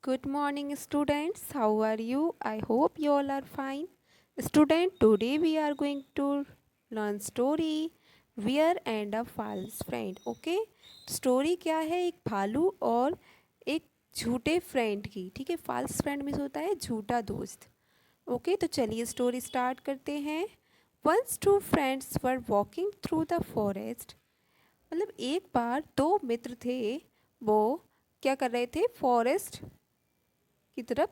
Good morning, students. How are you? I hope you all are fine. Student, today we are going to learn story Wear and a False Friend. Okay? Story क्या है? एक भालू और एक झूठे friend की. ठीक है, फाल्स फ्रेंड मीन्स होता है झूठा दोस्त. ओके, तो चलिए स्टोरी स्टार्ट करते हैं. Once two friends were walking through the forest. मतलब एक बार दो मित्र थे, वो क्या कर रहे थे? फॉरेस्ट की तरफ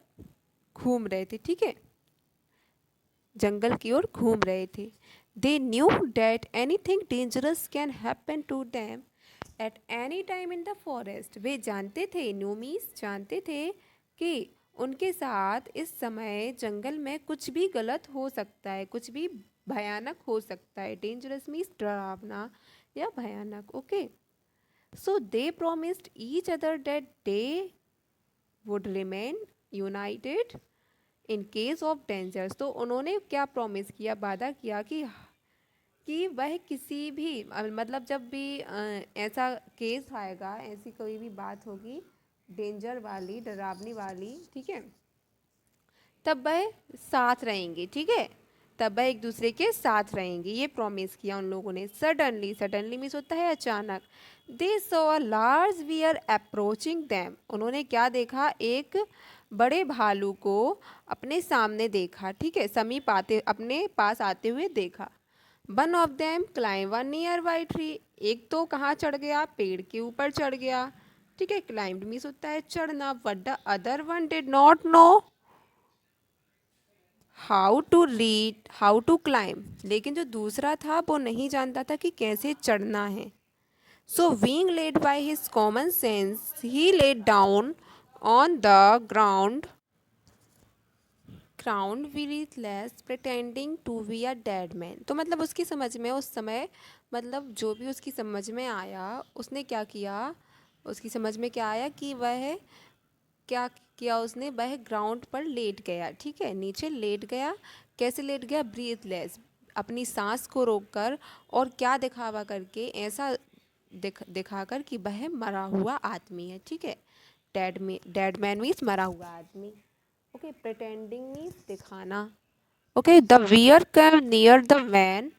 घूम रहे थे. ठीक है, जंगल की ओर घूम रहे थे. They knew that anything dangerous can happen to them at any time in the forest. वे जानते थे, न्यू मीन्स जानते थे कि उनके साथ इस समय जंगल में कुछ भी गलत हो सकता है, कुछ भी भयानक हो सकता है. डेंजरस मीन्स डरावना या भयानक. Okay, so they promised each other that they would remain United in case of dangers. तो उन्होंने क्या प्रॉमिस किया, वादा किया कि वह किसी भी मतलब जब भी ऐसा केस आएगा, ऐसी कोई भी बात होगी डेंजर वाली, डरावनी वाली, ठीक है, तब वह साथ रहेंगे. ठीक है, तब वह एक दूसरे के साथ रहेंगे. ये प्रॉमिस किया उन लोगों ने. सडनली, सडनली मीन्स होता है अचानक. They saw a large bear approaching them. उन्होंने क्या देखा? एक बड़े भालू को अपने सामने देखा. ठीक है, समीप आते, अपने पास आते हुए देखा. One of them climb one near by tree. एक तो कहाँ चढ़ गया? पेड़ के ऊपर चढ़ गया. ठीक है, क्लाइंब मीन्स होता है चढ़ना. But the other one did not know how to climb. लेकिन जो दूसरा था वो नहीं जानता था कि कैसे चढ़ना है. So being led by his common sense he led down on the ground witless pretending to be a dead man. तो मतलब उसकी समझ में उस समय, मतलब जो भी उसकी समझ में आया, उसने क्या किया, उसकी समझ में क्या आया कि वह क्या किया, उसने वह ग्राउंड पर लेट गया. ठीक है, नीचे लेट गया. कैसे लेट गया? ब्रीथलेस, अपनी सांस को रोककर, और क्या दिखावा करके? ऐसा दिखाकर कि वह मरा हुआ आदमी है. ठीक है, डेड मैन मीन्स मरा हुआ आदमी. ओके, प्रिटेंडिंग मीन्स दिखाना. Okay, the bear came near the man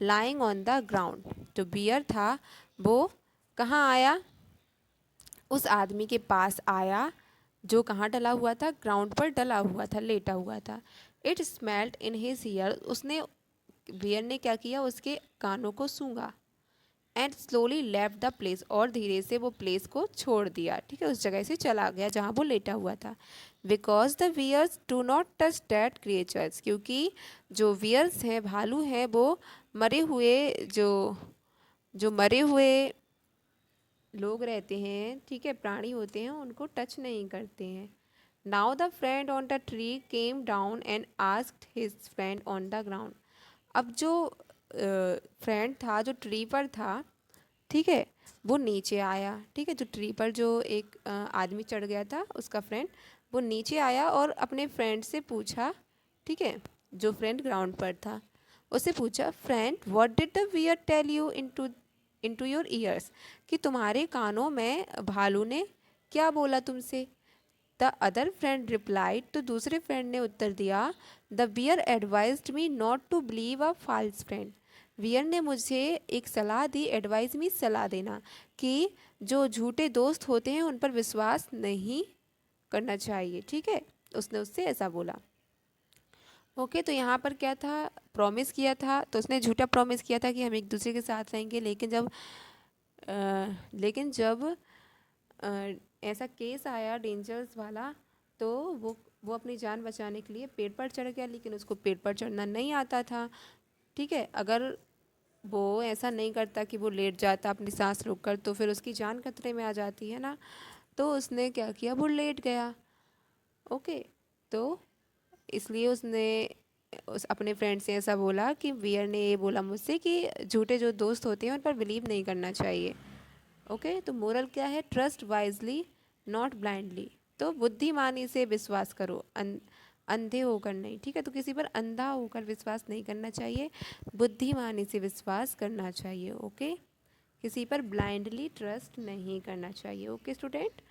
lying on the ground. जो बियर था वो कहाँ आया? उस आदमी के पास आया जो कहाँ डला हुआ था? ग्राउंड पर डला हुआ था, लेटा हुआ था. It smelled in his ear. उसने, बियर ने क्या किया? उसके कानों को सूंघा. And slowly left the place. और धीरे से वो प्लेस को छोड़ दिया. ठीक है, उस जगह से चला गया जहाँ वो लेटा हुआ था. Because the bears do not touch that creatures. क्योंकि जो वियर्स हैं, भालू हैं, वो मरे हुए, जो जो मरे हुए लोग रहते हैं, ठीक है, प्राणी होते हैं, उनको टच नहीं करते हैं. Now the friend on the tree came down and asked his friend on the ground. अब जो फ्रेंड था, जो ट्री पर था, ठीक है, वो नीचे आया. ठीक है, जो ट्री पर जो एक आदमी चढ़ गया था, उसका फ्रेंड, वो नीचे आया और अपने फ्रेंड से पूछा. ठीक है, जो फ्रेंड ग्राउंड पर था, उससे पूछा, friend what did the bear tell you into your ears. कि तुम्हारे कानों में भालू ने क्या बोला तुमसे? The other friend replied. तो दूसरे फ्रेंड ने उत्तर दिया, the bear advised me not to believe a false friend. Bear ने मुझे एक सलाह दी. एडवाइस मी सलाह देना, कि जो झूठे दोस्त होते हैं उन पर विश्वास नहीं करना चाहिए. ठीक है, उसने उससे ऐसा बोला. ओके, तो यहाँ पर क्या था? प्रॉमिस किया था, तो उसने झूठा प्रॉमिस किया था कि हम एक दूसरे के साथ रहेंगे. लेकिन जब ऐसा केस आया डेंजर्स वाला, तो वो अपनी जान बचाने के लिए पेड़ पर चढ़ गया. लेकिन उसको पेड़ पर चढ़ना नहीं आता था. ठीक है, अगर वो ऐसा नहीं करता कि वो लेट जाता अपनी सांस रोक कर, तो फिर उसकी जान खतरे में आ जाती है ना. तो उसने क्या किया? वो लेट गया. ओके, तो इसलिए उसने उस अपने फ्रेंड से ऐसा बोला कि वियर ने ये बोला मुझसे कि झूठे जो दोस्त होते हैं उन पर बिलीव नहीं करना चाहिए. ओके, तो मोरल क्या है? Trust wisely not blindly. तो बुद्धिमानी से विश्वास करो, अंधे होकर नहीं. ठीक है, तो किसी पर अंधा होकर विश्वास नहीं करना चाहिए, बुद्धिमानी से विश्वास करना चाहिए. ओके, किसी पर ब्लाइंडली ट्रस्ट नहीं करना चाहिए. Okay student.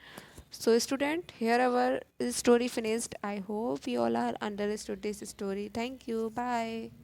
So student, here our story finished. I hope you all are understood this story. Thank you. Bye.